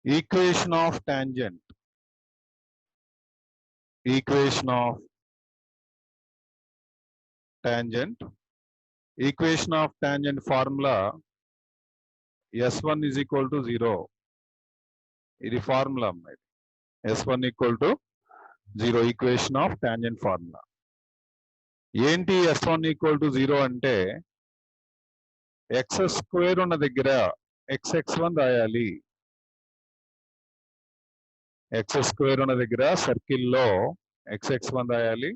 equation of tangent equation of tangent formula s1 is equal to 0. ఇది formula అమ్మాయి. s1 equal to 0 equation of tangent formula. ఏంటి s1 equal to 0 అంటే x square ఉన్న దగ్గర xx1 రాయాలి. x square ఉన్న దగ్గర సర్కిల్లో xx1 రాయాలి.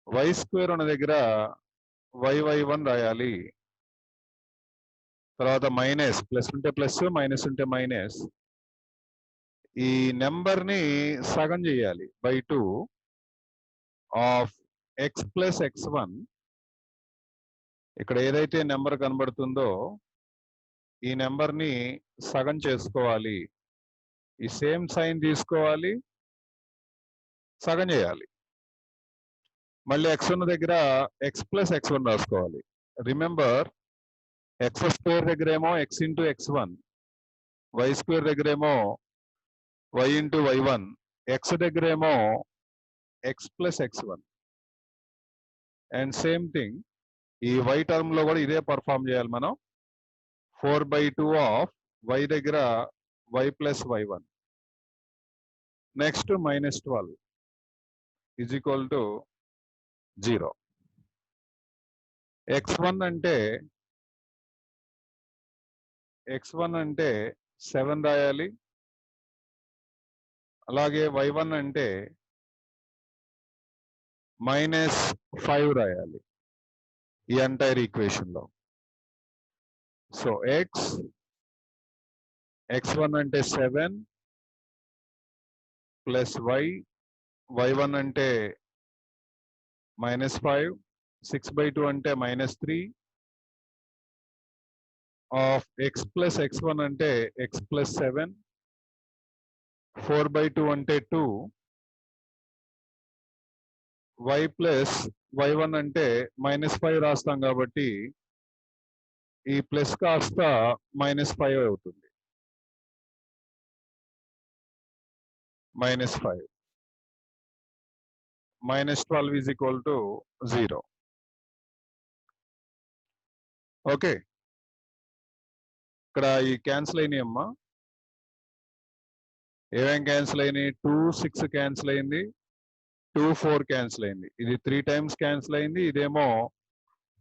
y స్క్వేర్ ఉన్న దగ్గర yy1 రాయాలి. తర్వాత మైనస్, ప్లస్ ఉంటే ప్లస్, మైనస్ ఉంటే మైనస్. ఈ నెంబర్ని సగం చేయాలి by 2 of x plus x1. ఇక్కడ ఏదైతే నెంబర్ కనబడుతుందో ఈ నెంబర్ని సగం చేసుకోవాలి. ఈ సేమ్ సైన్ తీసుకోవాలి, సగం చేయాలి. మళ్ళీ x ఉన్న దగ్గర x ప్లస్ x1 రాసుకోవాలి. రిమెంబర్, x స్క్వేర్ దగ్గర ఏమో x into x1, y square దగ్గర ఏమో y ఇంటూ y1, x దగ్గర ఏమో x plus x1. And same thing ఈ y టర్మ్ లో కూడా ఇదే పర్ఫామ్ చేయాలి మనం. 4/2 ఆఫ్ y దగ్గర y plus y1. Next -12 is equal to 0. x1 అంటే 7 రాయాలి. అలాగే y1 అంటే -5 రాయాలి ఈ ఎంటైర్ ఈక్వేషన్ లో. సో x1 అంటే 7 ప్లస్ y1 అంటే -5, 6/2 అంటే -3 ఆఫ్ x ప్లస్ x1 అంటే x ప్లస్ 7, 4/2 అంటే 2, y ప్లస్ y1 అంటే -5 రాస్తాం కాబట్టి ఈ ప్లస్ కాస్త -5 అవుతుంది. -5 -12 ఈజ్ ఈక్వల్ టు 0. ఓకే, ఇక్కడ ఈ క్యాన్సిల్ అయినాయి అమ్మా. ఏమేం క్యాన్సిల్ అయినాయి? 2 6 క్యాన్సిల్ అయింది, 2 4 క్యాన్సిల్ అయింది. ఇది 3 టైమ్స్ క్యాన్సిల్ అయింది, ఇదేమో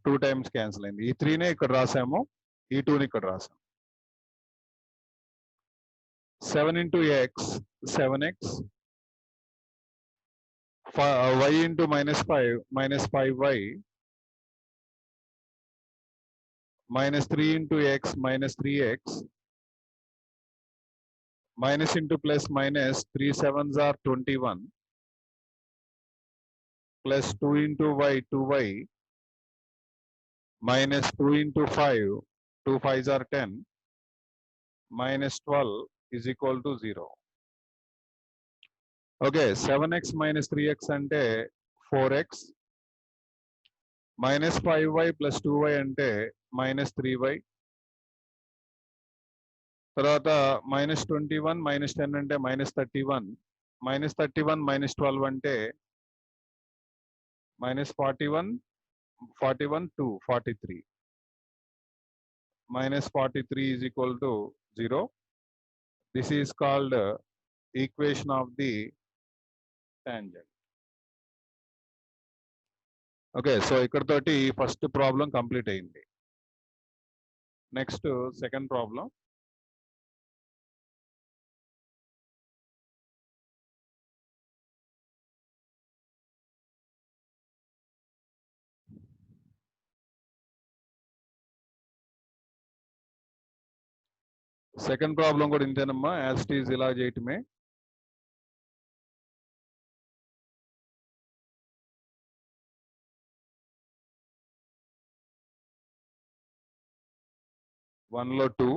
2 టైమ్స్ క్యాన్సిల్ అయింది. ఈ 3నే ఇక్కడ రాసాము, ఈ 2ని ఇక్కడ రాసాము. 7 into x 7x, y into -5 -5y, -3 into x -3x, minus into plus minus 3 7s are 21, plus 2 into y 2y, minus 2 into 5 2 5s are 10, minus 12 is equal to 0. Okay, 7x minus 3x ante 4x, minus 5y plus 2y ante minus 3y. తర్వాత -21 -10 అంటే -31, -31 -12 అంటే -41, 41 2 43, -43 is equal to 0. This is called equation of the tangent. Okay, so ikkadtoti first problem complete ayindi. Next second problem. Second problem కూడా ఇంతేనమ్మా, as it is ఇలా చేయటమే. One లో 2,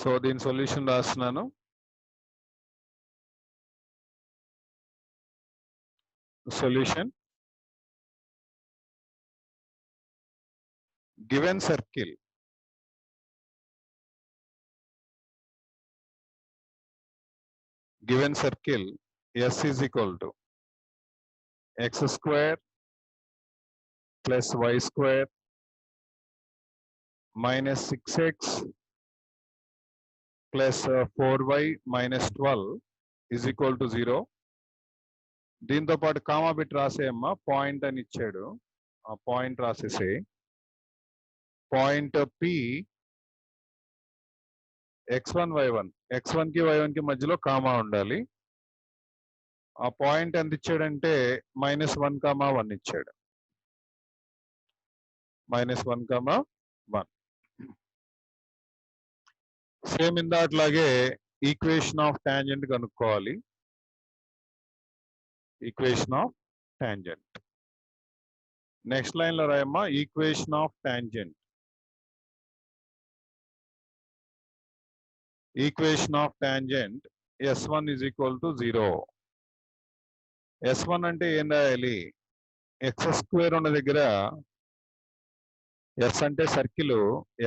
so దీని solution రాస్తున్నాను. Solution given circle S is equal to x square plus y square minus 6x plus 4y minus 12 is equal to 0. దీంతో పాటు comma bit రాసేయమ్మా. Point అని ఇచ్చాడు, ఆ point రాసేసే. Point P x1 y1, x1 కి y1 కి మధ్యలో comma ఉండాలి. ఆ పాయింట్ ఎంత ఇచ్చాడంటే -1, 1 ఇచ్చాడు. -1, 1. సేమ్ ఇందాట్లాగే ఈక్వేషన్ ఆఫ్ టాంజెంట్ కనుక్కోవాలి. Equation of tangent next line లో రాయమ్మా. Equation of tangent. Equation of tangent S1 is equal to 0. S1 అంటే ఏం రాయాలి? x² ఉన్న దగ్గర S అంటే సర్కిల్,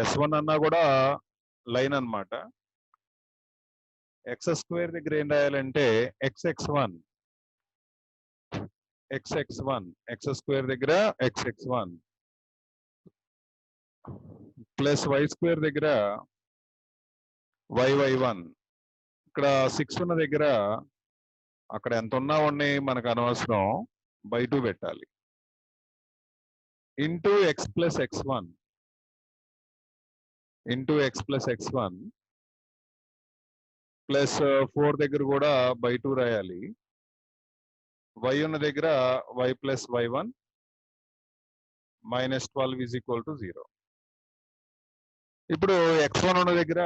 S1 అన్నా కూడా లైన్ అన్నమాట. x² దగ్గర ఏం రాయాలంటే xx1, x² దగ్గర xx1 ప్లస్ y² దగ్గర yy1. ఇక్కడ 6 ఉన్న దగ్గర అక్కడ ఎంత ఉన్నా ఉన్నాయి మనకు అనవసరం, బై 2 పెట్టాలి. Into x plus x1 plus 4 దగ్గర కూడా బై 2 రాయాలి. y ఉన్న దగ్గర y plus y1 -12 is equal to 0. ఇప్పుడు x1 ఉన్న దగ్గర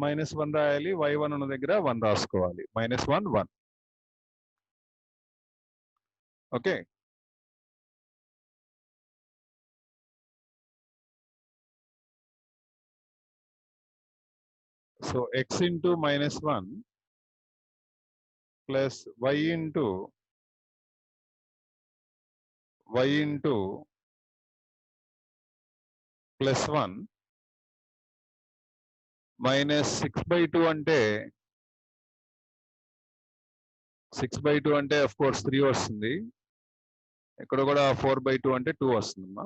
-1 రాయాలి, y1 ఉన్న దగ్గర 1 రాసుకోవాలి. -1, 1. Okay. So x into -1 plus y into +1 -6/2 అంటే 6/2 అంటే ఆఫ్ కోర్స్ 3 వస్తుంది. ఇక్కడ కూడా 4/2 అంటే 2 వస్తుందమ్మా.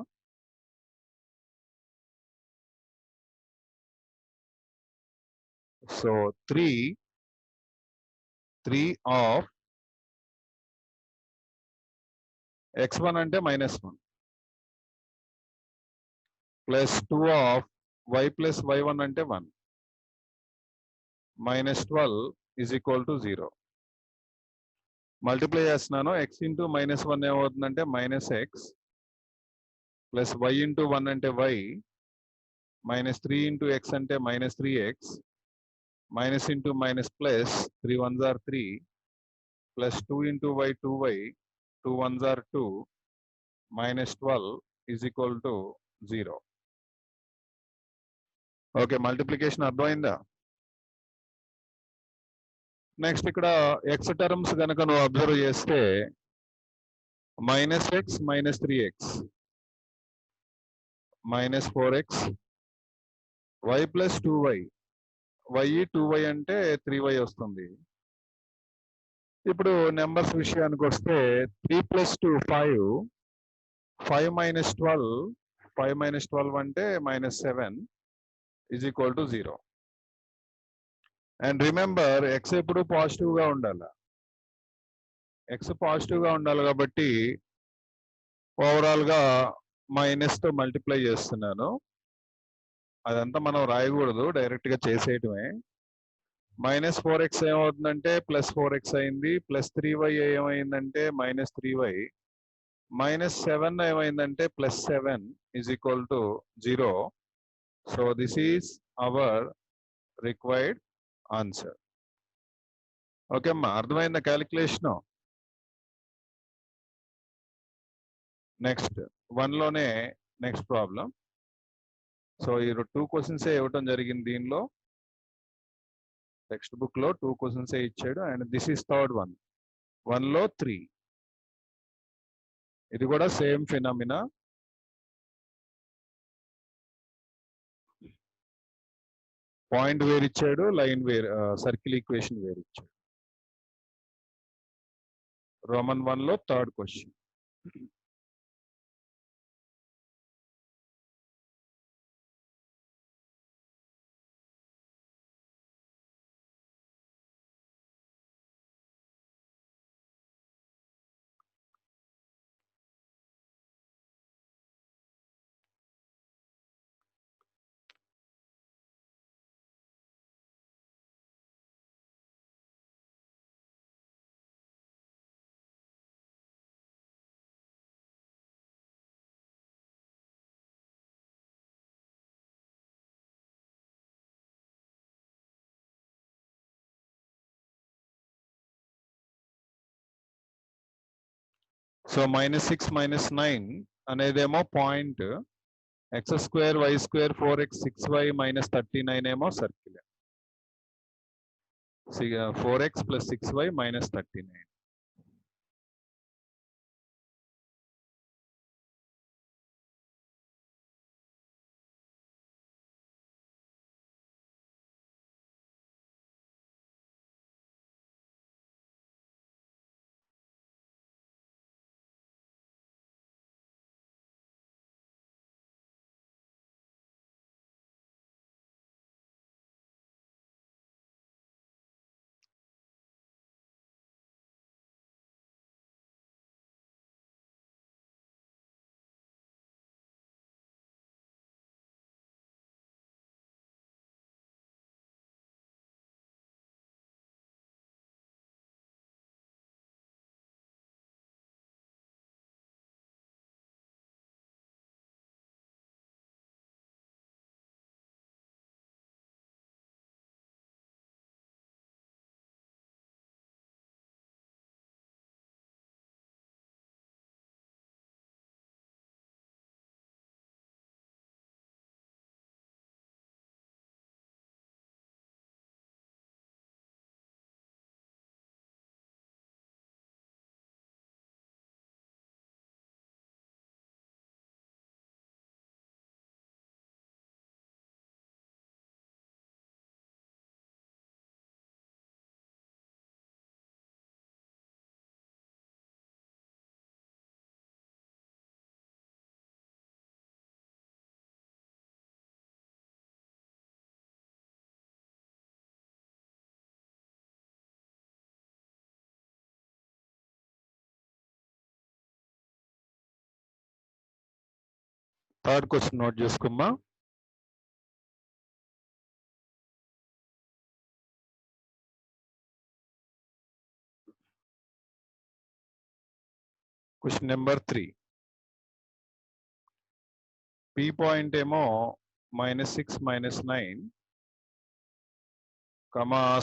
సో 3 ఆఫ్ x1 అంటే -1 plus 2 of y plus y1 అంటే 1 -12 is equal to 0. మల్టిప్లై చేస్తున్నాను. x ఇంటూ -1 ఏమవుతుందంటే -x ప్లస్ y ఇంటూ 1 అంటే y -3 ఇంటూ x అంటే -3x minus into minus plus 3 ones are 3 plus 2 into y 2y 2 ones are 2 minus 12 is equal to 0. Okay, multiplication అర్థమైందా? Next ఇక్కడ x terms కనుక నువ్వు observe చేస్తే -x -3x -4x y plus 2y y 2y అంటే 3y వస్తుంది. ఇప్పుడు numbers విషయానికి వస్తే 3 + 2 5 5 - 12 అంటే -7 is equal to 0. And remember x ఎప్పుడు పాజిటివ్ గా ఉండాలి. x పాజిటివ్ గా ఉండాలి కాబట్టి ఓవరాల్ గా మైనస్ తో మల్టిప్లై చేస్తున్నాను. అదంతా మనం రాయకూడదు, డైరెక్ట్ గా చేసేయటమే. -4x ఏమవుతుందంటే +4x అయింది, ప్లస్ 3y ఏమైందంటే -3y, -7 ఏమైందంటే +7 is equal to 0. So this is our required answer. Okay అమ్మా, అర్థమైందా క్యాలిక్యులేషన్? నెక్స్ట్ 1లోనే నెక్స్ట్ ప్రాబ్లం. సో ఈ 2 క్వశ్చన్స్ ఇవ్వటం జరిగింది దీనిలో. టెక్స్ట్ బుక్ లో 2 క్వశ్చన్స్ ఇచ్చాడు and this is third one. 1 లో 3. ఇది కూడా సేమ్ ఫినామినా. పాయింట్ వేరు ఇచ్చాడు, లైన్ వేరు, సర్కిల్ ఈక్వేషన్ వేరు ఇచ్చాడు. రోమన్ 1 లో థర్డ్ క్వశ్చన్. సో -6 -9 అనేదేమో point, x² y² 4x 6y -39 ఏమో circle. 4x + 6y -39. Third question note చేసుకుమ్మా. Question number 3. పి పాయింట్ ఏమో -6 -9,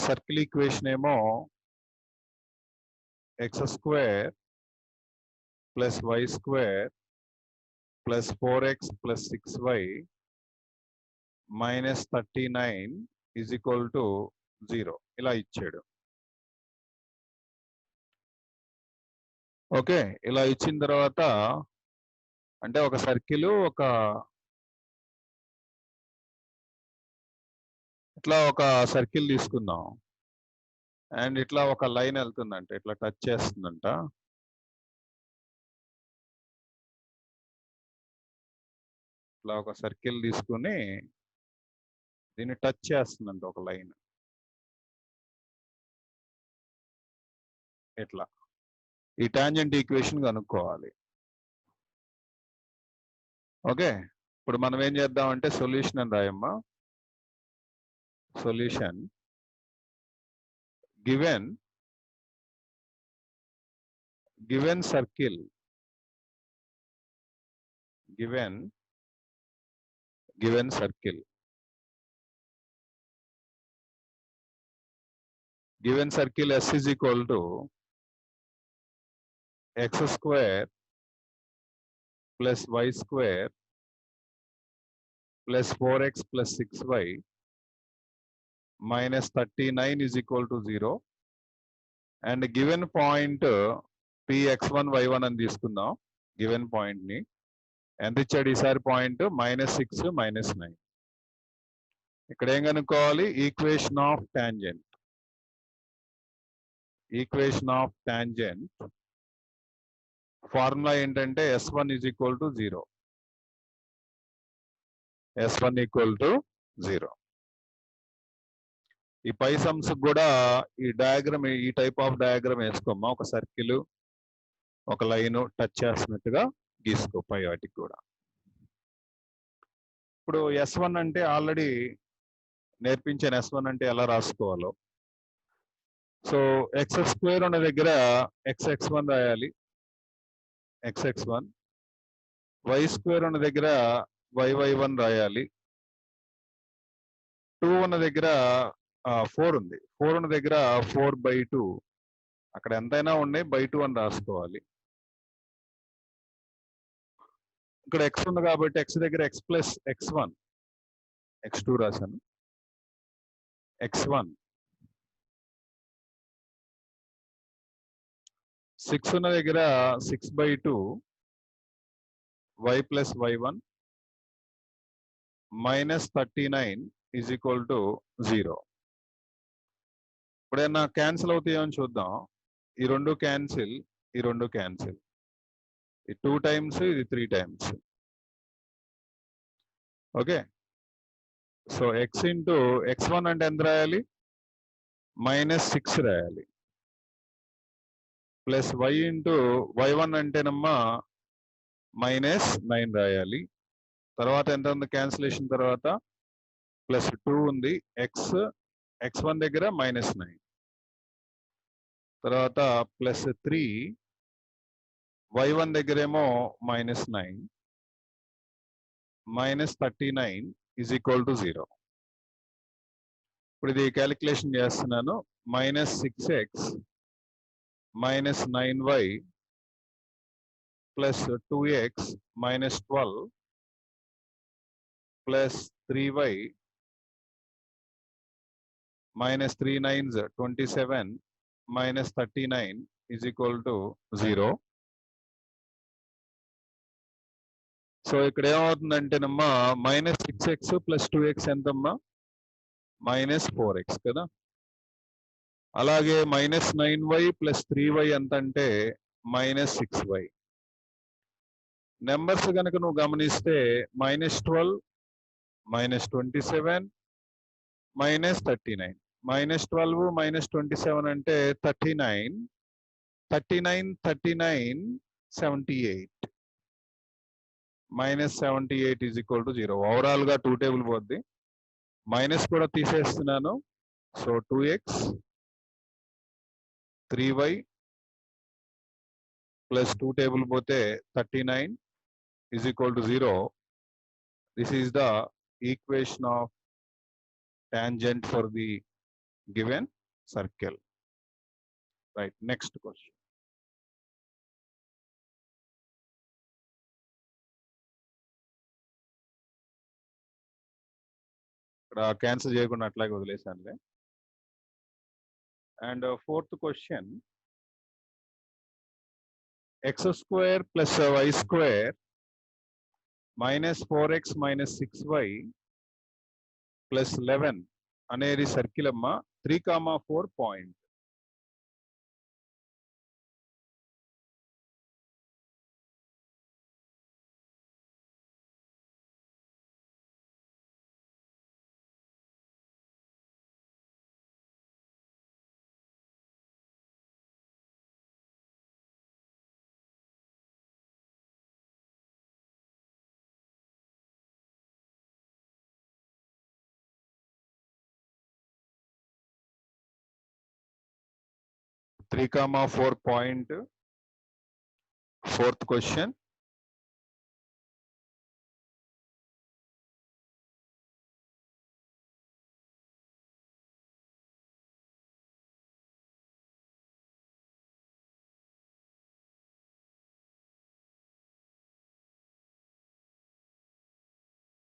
సర్కిల్ ఈక్వేషన్ ఏమో x² + y² + 4x + 6y -39 = 0 ఇలా ఇచ్చాడు. ఓకే, ఇలా ఇచ్చిన తర్వాత అంటే ఒక సర్కిల్, ఇట్లా ఒక సర్కిల్ తీసుకుందాం అండ్ ఇట్లా ఒక లైన్ వెళ్తుందంట, ఇట్లా టచ్ చేస్తుందంట. ఇట్లా ఒక సర్కిల్ తీసుకుని దీన్ని టచ్ చేస్తుందంట ఒక లైన్. ఇట్లా ఈ టాంజెంట్ ఈక్వేషన్ కనుక్కోవాలి. ఓకే, ఇప్పుడు మనం ఏం చేద్దామంటే సొల్యూషన్ అని రాయమ్మా. Solution given circle, given circle S is equal to x² + y² + 4x + 6y minus 39 is equal to 0. And given point px1 y1 అని తీసుకుందాం. గివెన్ పాయింట్ ని ఎంత ఇచ్చాడు ఈసారి పాయింట్ -6 -9. ఇక్కడ ఏం కనుక్కోవాలి? Equation of tangent. Equation of tangent formula ఏంటంటే s1 is equal to 0. s1 equal to 0. ఈ పై సమ్స్ కూడా ఈ డయాగ్రామ్, ఈ టైప్ ఆఫ్ డయాగ్రామ్ వేసుకోమ్మా. ఒక సర్కిల్, ఒక లైన్ టచ్ చేస్తున్నట్టుగా గీసుకో పై వాటికి కూడా. ఇప్పుడు s1 అంటే ఆల్రెడీ నేర్పించాను. s1 అంటే ఎలా రాసుకోవాలో. సో x² ఉన్న దగ్గర xx1 రాయాలి, xx1. y² ఉన్న దగ్గర yy1 రాయాలి. 2 ఉన్న దగ్గర 4 ఉంది. 4 ఉన్న దగ్గర 4/2. అక్కడ ఎంతైనా ఉన్నాయి, by2 అని రాసుకోవాలి. ఇక్కడ x ఉంది కాబట్టి x దగ్గర x ప్లస్ x1, x2 రాశాను, x1. 6 ఉన్న దగ్గర 6/2 y plus y1 -39 is equal to 0. ఇప్పుడైనా క్యాన్సిల్ అవుతాయో అని చూద్దాం. ఈ రెండు క్యాన్సిల్, ఈ రెండు క్యాన్సిల్. ఈ 2 times, ఇది 3 times. Okay. So x into x1 అంటే ఎంత రాయాలి? -6 రాయాలి. ప్లస్ y ఇంటూ y1 అంటేనమ్మా -9 రాయాలి. తర్వాత ఎంత ఉంది క్యాన్సిలేషన్ తర్వాత? +2 ఉంది. x1 దగ్గర -9. తర్వాత +3 y1 దగ్గరేమో -9 -39 is equal to 0. ఇప్పుడు ఇది క్యాలిక్యులేషన్ చేస్తున్నాను. -6x -9y plus 2x -12 plus 3y -3 9s 27 -39 is equal to 0. So ఇక్కడ ఏమవుతుందంటేనమ్మా -6x plus 2x ఎంతమ్మా? -4x కదా. అలాగే -9y plus 3y ఎంత అంటే -6y. నెంబర్స్ కనుక నువ్వు గమనిస్తే -12 -27 -39. -12 -27 అంటే 39, 39 39 78. -78 is equal to 0. ఓవరాల్ గా 2 టేబుల్ పోద్ది. మైనస్ కూడా తీసేస్తున్నాను. So 2x 3y plus 2 table పోతే 39 is equal to 0. This is the equation of tangent for the given circle. Right, next question. ఇక్కడ క్యాన్సిల్ చేయకుండా అట్లాగే వదిలేసానులే. And 4th question, x² plus y² -4x -6y plus 11 అనేది circle అమ్మా. 3,4 point. Three, 4 point. 4th question.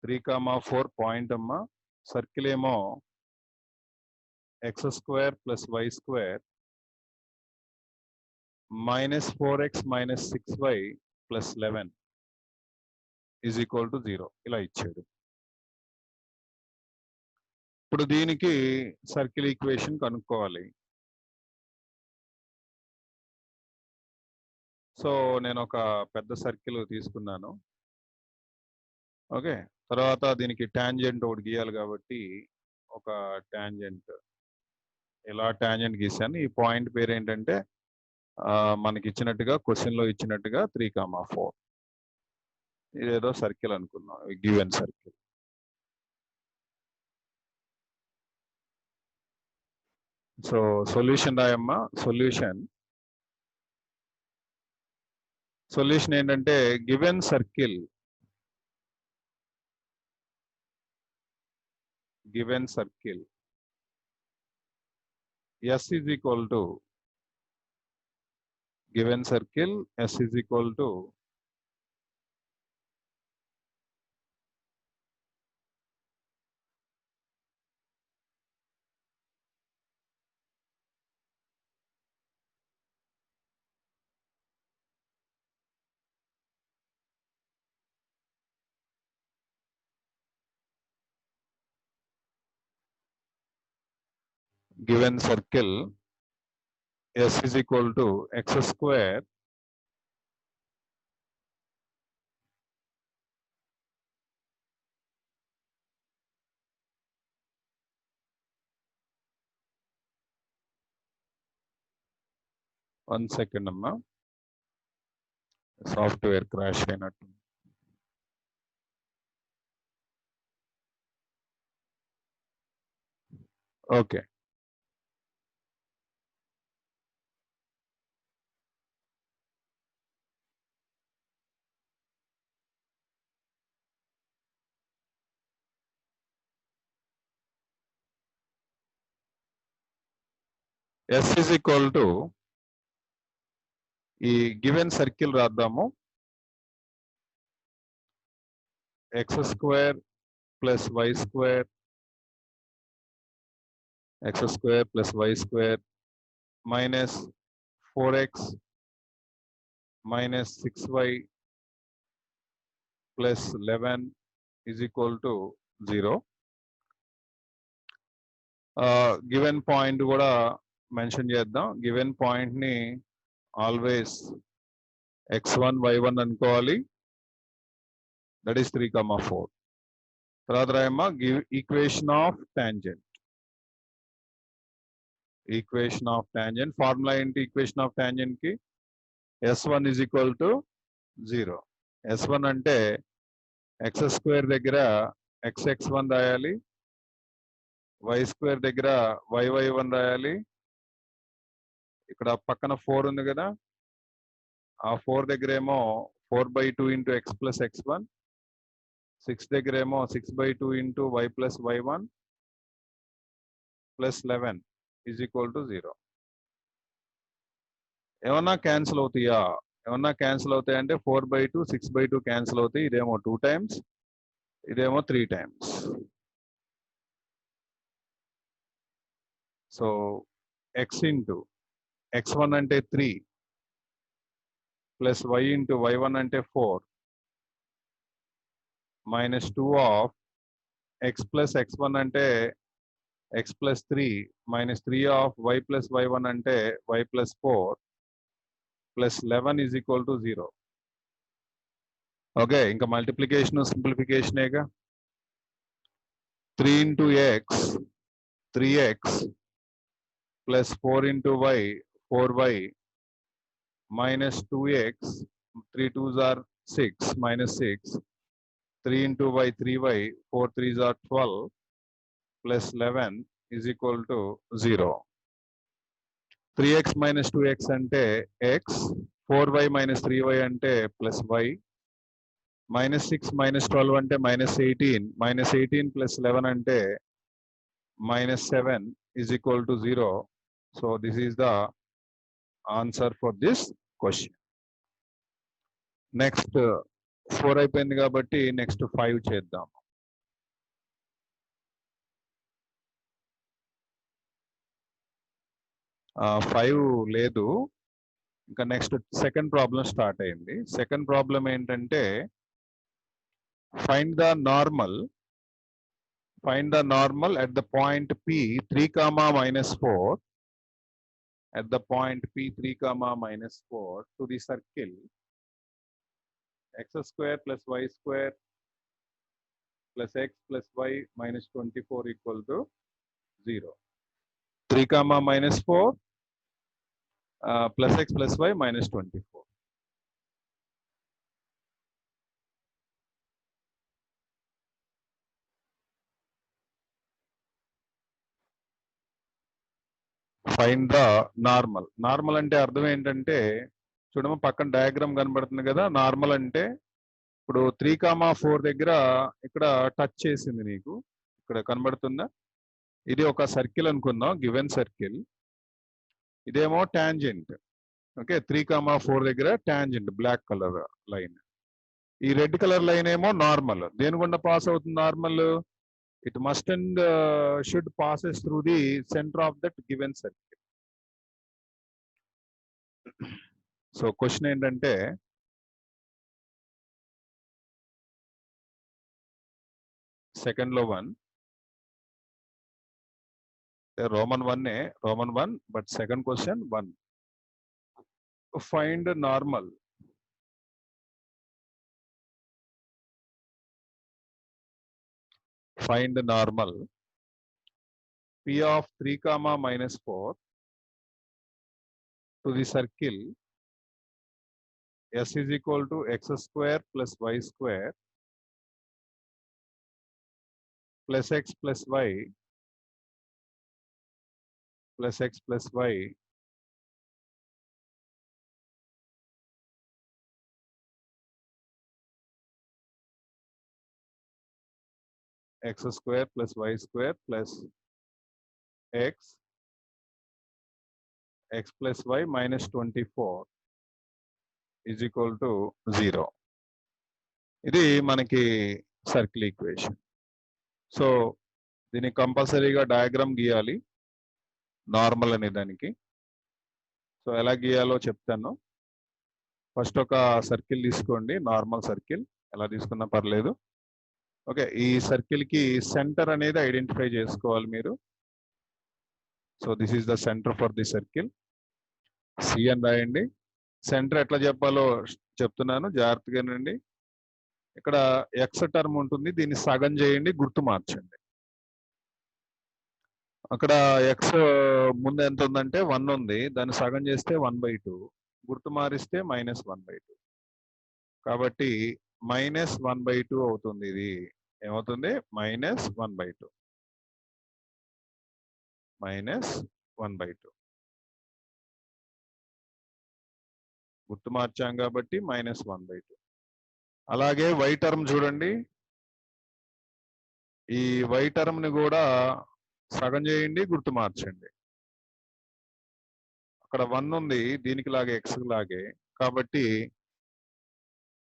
Three, 4 point అమ్మా. Circle ఏమో x square plus y square minus 4x minus 6y plus 11 is equal to 0 ఇలా ఇచ్చాడు. ఇప్పుడు దీనికి circle equation కనుక్కోవాలి. So నేను ఒక పెద్ద సర్కిల్ తీసుకున్నాను. ఓకే, తర్వాత దీనికి టాంజెంట్ ఒకటి గీయాలి కాబట్టి ఒక టాంజెంట్ ఇలా టాంజెంట్ గీసాను. ఈ పాయింట్ పేరు ఏంటంటే మనకి ఇచ్చినట్టుగా క్వశ్చన్లో ఇచ్చినట్టుగా 3,4 ఇదేదో సర్కిల్ అనుకున్నాం, గివెన్ సర్కిల్. సో సొల్యూషన్ రాయమ్మా. సొల్యూషన్ ఏంటంటే given circle S is equal to given circle S is equal to given circle S is equal to x square one second amma, software crash అయినట్టు. Okay, S is equal to ఈ given circle రాద్దాము. x square plus y square minus 4x minus 6y plus 11 is equal to 0. Given point కూడా mention చేద్దాం. Given point ని always x1 y1 అనుకోవాలి. That is 3,4. తర్వాత రాయమ్మా equation of tangent. Formula ఏంటి equation of tangent కి? S1 is equal to 0. S1 అంటే x square దగ్గర xx1 రాయాలి, y స్క్వేర్ దగ్గర yy1 రాయాలి. ఇక్కడ పక్కన 4 ఉంది కదా, ఆ 4 దగ్గర ఏమో 4/2 into x plus x1, 6 దగ్గర ఏమో 6/2 into y plus y1 plus 11 is equal to 0. ఏమన్నా క్యాన్సిల్ అవుతాయా? ఏమన్నా క్యాన్సిల్ అవుతాయంటే 4/2 6/2 క్యాన్సిల్ అవుతాయి. ఇదేమో 2 times, ఇదేమో 3 times. So x into x1 అంటే 3 plus y into y1 అంటే 4 minus 2 of x plus x1 అంటే x plus 3 minus 3 of y plus y1 అంటే y plus 4 plus 11 is equal to 0. Okay, ఇంకా multiplication సింప్లిఫికేషనేగా. 3 into x 3x plus 4 into y 4y minus 2x 3 2s are 6 minus 6 3 into y 3y 4 3s are 12 plus 11 is equal to 0. 3x minus 2x అంటే x, 4y minus 3y అంటే plus y, minus 6 minus 12 అంటే minus 18, minus 18 plus 11 అంటే minus 7 is equal to 0. So this is the answer for this question. Next 4 అయిపోయింది కాబట్టి next 5 చేద్దాం. 5 లేదు. ఇంకా next second problem start అయింది. సెకండ్ ప్రాబ్లం ఏంటంటే find the normal at the point P 3, -4 at the point P 3, -4 to the circle x square plus y square plus x plus y minus 24 equal to 0. 3, -4 plus x plus y minus 24. Find the normal. Normal అంటే అర్థం ఏంటంటే చూడమా పక్కన diagram కనబడుతుంది కదా. Normal అంటే ఇప్పుడు 3, 4 దగ్గర ఇక్కడ టచ్ చేసింది నీకు, ఇక్కడ కనబడుతుందా? ఇది ఒక సర్కిల్ అనుకుందాం, గివెన్ సర్కిల్. ఇదేమో టాంజెంట్. ఓకే, 3, 4 దగ్గర టాంజెంట్ బ్లాక్ కలర్ లైన్. ఈ రెడ్ కలర్ లైన్ ఏమో నార్మల్. దేని గుండా పాస్ అవుతుంది normal? It must and should passes through the centre of that given circle. So question ఏంటంటే సెకండ్ లో 1 Roman 1 but second question 1. Find normal P of 3, -4 to the circle S is equal to x square plus y square plus x plus y plus x plus y x square plus y square plus x plus y minus 24 is equal to 0. ఇది మనకి circle equation. So దీనికి కంపల్సరీగా diagram గీయాలి normal అనే దానికి. So ఎలా గీయాలో చెప్తాను. First ఒక సర్కిల్ తీసుకోండి, నార్మల్ సర్కిల్. ఎలా తీసుకున్నా పర్లేదు. ఓకే, ఈ సర్కిల్ కి సెంటర్ అనేది ఐడెంటిఫై చేసుకోవాలి మీరు. So this is the centre for the circle. C అని రాయండి. సెంటర్ ఎట్లా చెప్పాలో చెప్తున్నాను, జాగ్రత్తగానండి. ఇక్కడ ఎక్స్ టర్మ్ ఉంటుంది, దీన్ని సగం చేయండి, గుర్తు మార్చండి. అక్కడ ఎక్స్ ముందు ఎంత ఉందంటే 1 ఉంది, దాన్ని సగం చేస్తే 1/2, గుర్తు మారిస్తే -1/2. కాబట్టి -1/2 అవుతుంది. ఇది ఏమవుతుంది? -1/2. -1/2 గుర్తు మార్చాం కాబట్టి -1/2. అలాగే వై టర్మ్ చూడండి, ఈ వై టర్మ్ ని కూడా సగం చేయండి, గుర్తు మార్చండి. అక్కడ 1 ఉంది, దీనికి లాగే ఎక్స్ లాగే, కాబట్టి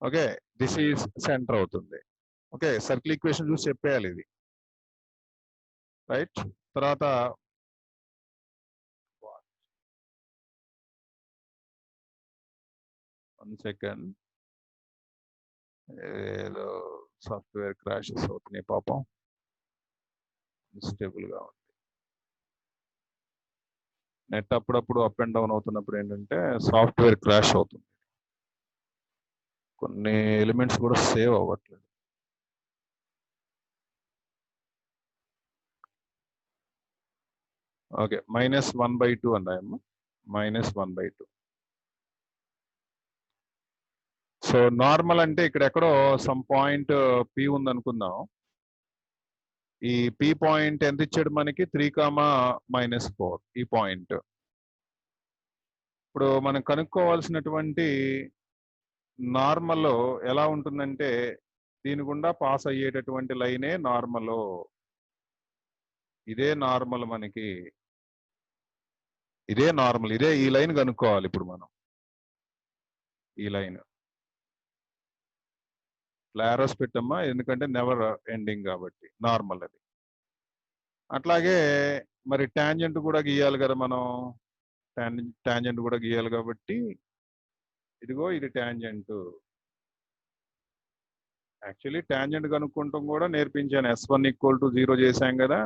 ఓకే దిస్ ఈజ్ సెంటర్ అవుతుంది. ఓకే, సర్కిల్ ఈక్వేషన్ చూసి చెప్పేయాలి ఇది, రైట్? తర్వాత 1 సెకండ్, ఏదో సాఫ్ట్వేర్ క్రాషెస్ అవుతున్నాయి పాపం, స్టేబుల్ గా ఉంది. నెట్ అప్పుడప్పుడు అప్ అండ్ డౌన్ అవుతున్నప్పుడు ఏంటంటే సాఫ్ట్వేర్ క్రాష్ అవుతుంది, కొన్ని ఎలిమెంట్స్ కూడా సేవ్ అవ్వట్లేదు. ఓకే, -1/2 అన్నాయమ్మా, -1/2. సో నార్మల్ అంటే ఇక్కడ ఎక్కడో సమ్ పాయింట్ పి ఉంది అనుకుందాం. ఈ పి పాయింట్ ఎంత ఇచ్చాడు మనకి? 3, -4 ఈ పాయింట్. ఇప్పుడు మనం కనుక్కోవాల్సినటువంటి నార్మల్ ఎలా ఉంటుందంటే దీని గుండా పాస్ అయ్యేటటువంటి లైనే నార్మల్. ఇదే నార్మల్ మనకి, ఇదే నార్మల్, ఇదే ఈ లైన్ కనుక్కోవాలి ఇప్పుడు మనం. ఈ లైన్ క్లారస్ పెట్టమ్మా, ఎందుకంటే నెవర్ ఎండింగ్ కాబట్టి నార్మల్ అది. అట్లాగే మరి టాంజెంట్ కూడా గీయాలి కదా మనం. టాంజెంట్ కూడా గీయాలి కాబట్టి ఇదిగో ఇది టాంజెంట్. యాక్చువల్లీ టాంజెంట్ కనుక్కుంటాం కూడా నేర్పించాను. S1 = 0 చేశాం కదా,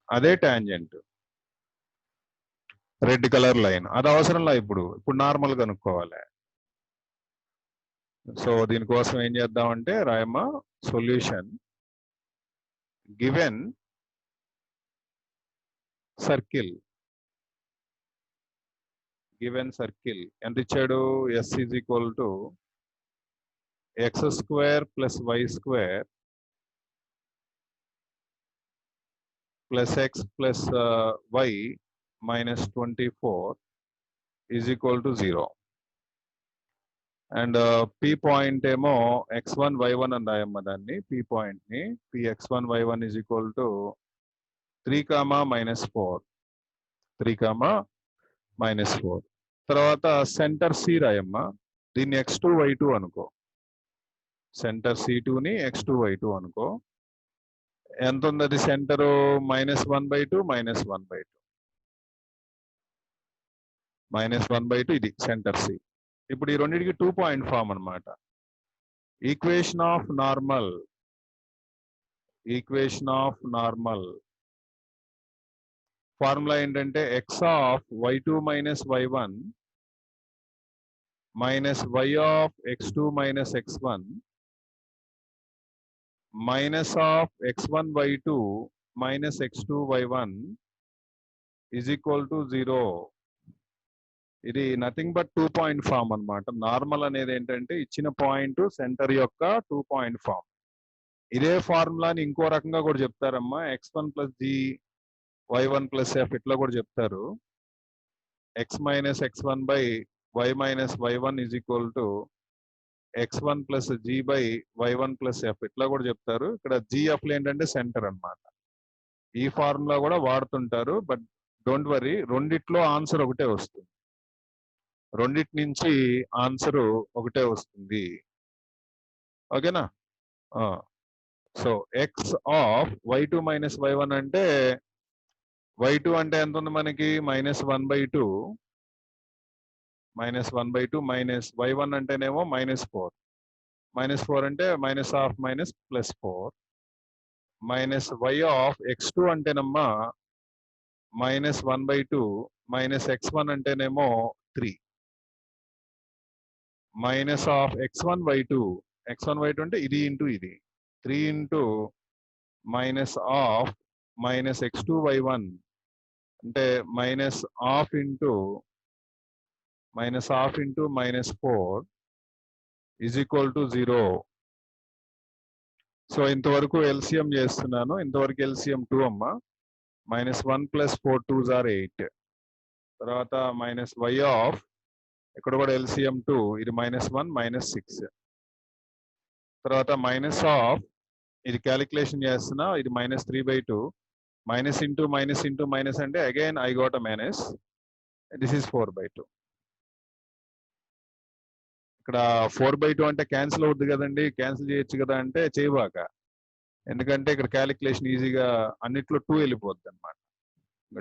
అదే టాంజెంట్. రెడ్ కలర్ లైన్ అది అవసరంలా. ఇప్పుడు నార్మల్ కనుక్కోవాలి. సో దీనికోసం ఏం చేద్దామంటే రాయమ్మ, సొల్యూషన్ గివెన్ సర్కిల్ ఎంత ఇచ్చాడు? S = x² + y² + x + y - 24 = 0. And P point ఏమో x1 y1 అని రాయమ్మ దాన్ని. P పాయింట్ ని Px1 y1 = 3, -4. 3, -4. తర్వాత సెంటర్ C రాయమ్మ. దీన్ని x2 y2 అనుకో. సెంటర్ C2ని x2 y2 అనుకో. ఎంత ఉంది అది సెంటరు? -1/2 -1/2 -1/2 ఇది సెంటర్ C. ఇప్పుడు ఈ రెండింటికి 2 పాయింట్ ఫామ్ అన్నమాట. ఈక్వేషన్ ఆఫ్ నార్మల్ ఫార్ములా ఏంటంటే x(y2 - y1) - y(x2 - x1) -x1 y2 - x2 y1 = 0. ఇది నథింగ్ బట్ 2 పాయింట్ ఫామ్ అన్నమాట. నార్మల్ అనేది ఏంటంటే ఇచ్చిన పాయింట్ సెంటర్ యొక్క 2 పాయింట్ ఫామ్. ఇదే ఫార్ములాని ఇంకో రకంగా కూడా చెప్తారమ్మా. x1 + g y1 + f ఇట్లా కూడా చెప్తారు. x - x1 / y - y1 = x1 + g / y1 + f ఇట్లా కూడా చెప్తారు. ఇక్కడ gfలు ఏంటంటే సెంటర్ అన్నమాట. ఈ ఫార్ములా కూడా వాడుతుంటారు. బట్ డోంట్ వరీ, రెండిట్లో ఆన్సర్ ఒకటే వస్తుంది. రెండిటి నుంచి ఆన్సర్ ఒకటే వస్తుంది. ఓకేనా? సో x(y2 - y1) అంటే y2 అంటే ఎంత ఉంది మనకి? -1/2 -y1 అంటేనేమో -4. -4 అంటే -(-) +4 y(x2) అంటేనమ్మా -1/2 x1 అంటేనేమో 3 -(x1 / y2) x1 y2 అంటే ఇది ఇంటూ ఇది 3 - (x2 y1) అంటే -(half) ఇంటూ -4 = 0. సో ఇంతవరకు LCM చేస్తున్నాను. ఇంతవరకు LCM 2 అమ్మా. -1 + 4 2s are 8. తర్వాత -y ఇక్కడ కూడా LCM 2, ఇది -1 - 6. తర్వాత ఇది క్యాలిక్యులేషన్ చేస్తున్నా, ఇది -3/2 - అంటే again I got a minus. This is 4/2. ఇక్కడ 4/2 అంటే క్యాన్సిల్ అవుద్ది కదండి, క్యాన్సిల్ చేయొచ్చు కదా అంటే చేయబాక. ఎందుకంటే ఇక్కడ క్యాలిక్యులేషన్ ఈజీగా అన్నిట్లో 2 వెళ్ళిపోద్ది అనమాట.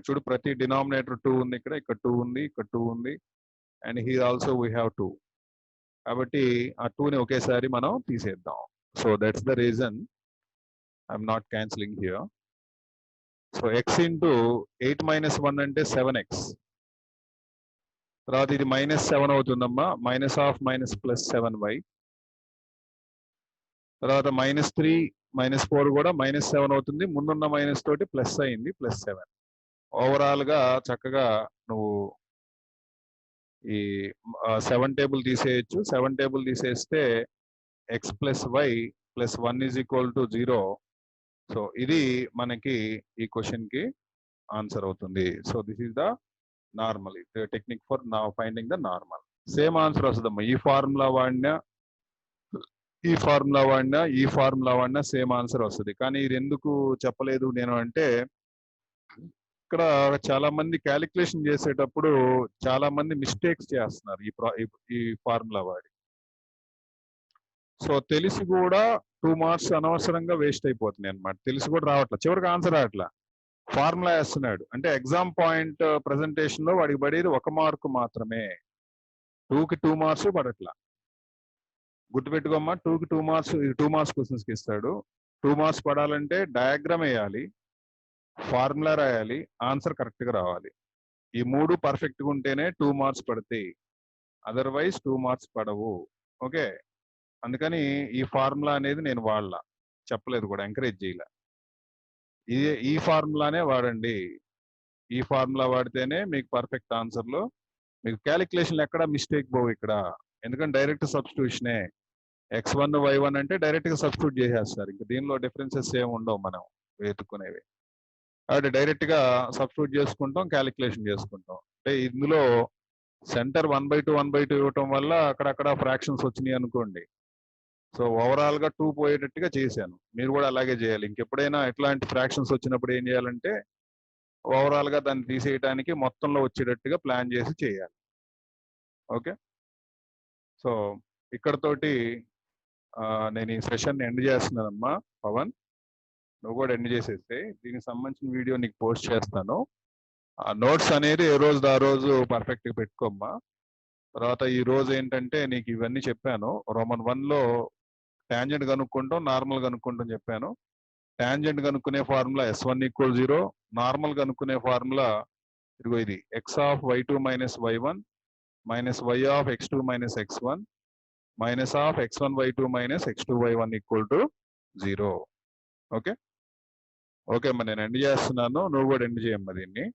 చూడు, ప్రతి డినామినేటర్ 2 ఉంది. ఇక్కడ 2 ఉంది, ఇక్కడ 2 ఉంది, and here also we have 2. కాబట్టి ఆ 2ని ఒకేసారి మనం తీసేద్దాం. So that's the reason I'm not cancelling here. So x * 8 - 1 అంటే 7x. తర్వాత ఇది -7 అవుతుందమ్మా. -(-) +7y. తర్వాత -3 - 4 కూడా -7 అవుతుంది. ముందున్న మైనస్ తోటి ప్లస్ అయింది, +7. ఓవరాల్ గా చక్కగా నువ్వు ఈ 7 టేబుల్ తీసేయచ్చు. 7 టేబుల్ తీసేస్తే x + y + 1 = 0. సో ఇది మనకి ఈ క్వశ్చన్ కి ఆన్సర్ అవుతుంది. So this is the normal technique for finding the normal. Same answer వస్తుందమ్మా. ఈ ఫార్ములా వాడినా సేమ్ ఆన్సర్ వస్తుంది. కానీ ఇది ఎందుకు చెప్పలేదు నేను అంటే, ఇక్కడ చాలా మంది క్యాలిక్యులేషన్ చేసేటప్పుడు చాలా మంది మిస్టేక్స్ చేస్తున్నారు ఈ ఫార్ములా వాడి. సో తెలిసి కూడా 2 మార్క్స్ అనవసరంగా వేస్ట్ అయిపోతున్నాయి అన్నమాట. తెలిసి కూడా రావట్లా, చివరికి ఆన్సర్ రావట్లా. ఫార్ములా వేస్తున్నాడు అంటే ఎగ్జామ్ పాయింట్ ప్రెజెంటేషన్ లో వాడికి పడేది 1 మార్కు మాత్రమే. 2కి 2 మార్క్స్ పడట్లా. గుర్తుపెట్టుకోమ్మా, 2కి 2 మార్క్స్, 2 మార్క్స్ క్వశ్చన్స్ కి ఇస్తాడు. 2 మార్క్స్ పడాలంటే డయాగ్రామ్ వేయాలి, ఫార్ములా రాయాలి, ఆన్సర్ కరెక్ట్ గా రావాలి. ఈ 3 పర్ఫెక్ట్ గా ఉంటేనే 2 మార్క్స్ పడతాయి, అదర్వైజ్ 2 మార్క్స్ పడవు. ఓకే, అందుకని ఈ ఫార్ములా అనేది నేను వాడలా, చెప్పలేదు కూడా, ఎంకరేజ్ చేయలే. ఈ ఫార్ములానే వాడండి. ఈ ఫార్ములా వాడితేనే మీకు పర్ఫెక్ట్ ఆన్సర్లో మీకు క్యాలిక్యులేషన్ ఎక్కడ మిస్టేక్ పోవు ఇక్కడ. ఎందుకంటే డైరెక్ట్ సబ్స్టిట్యూషనే. x1 y1 అంటే డైరెక్ట్ గా సబ్స్టిట్యూట్ చేసేస్తారు. ఇంకా దీనిలో డిఫరెన్సెస్ ఏమి ఉండవు మనం వెతుక్కునేవి. కాబట్టి డైరెక్ట్ గా సబ్స్టిట్యూట్ చేసుకుంటాం, క్యాలిక్యులేషన్ చేసుకుంటాం. అంటే ఇందులో సెంటర్ 1/2 1/2 ఇవ్వటం వల్ల అక్కడక్కడ ఫ్రాక్షన్స్ వచ్చినాయి అనుకోండి. సో ఓవరాల్ గా 2 పోయేటట్టుగా చేశాను. మీరు కూడా అలాగే చేయాలి. ఇంకెప్పుడైనా ఎట్లాంటి ఫ్రాక్షన్స్ వచ్చినప్పుడు ఏం చేయాలంటే ఓవరాల్ గా దాన్ని తీసేయడానికి మొత్తంలో వచ్చేటట్టుగా ప్లాన్ చేసి చేయాలి. ఓకే, సో ఇక్కడతోటి నేను ఈ సెషన్ ఎండ్ చేస్తున్నానమ్మా. పవన్, నువ్వు కూడా ఎండ్ చేసేస్తే దీనికి సంబంధించిన వీడియో నీకు పోస్ట్ చేస్తాను. ఆ నోట్స్ అనేది ఏ రోజు ఆ రోజు పర్ఫెక్ట్ గా పెట్టుకోమ్మా. తర్వాత ఈ రోజు ఏంటంటే నీకు ఇవన్నీ చెప్పాను. రోమన్ 1లో టాంజెంట్ కనుక్కుంటాం, నార్మల్ కనుక్కుంటాం చెప్పాను. టాంజెంట్ కనుక్కునే ఫార్ములా S1 = 0, నార్మల్ కనుక్కునే ఫార్ములా ఇదిగో ఇది x(y2 - y1) minus y of x2 - x1 minus of x1y2 - x2y1 = 0. Okay okay అమ్మా, నేను ఎండ్ చేస్తున్నాను, నువ్వు కూడా ఎండ్ చేయమ్మా దీన్ని.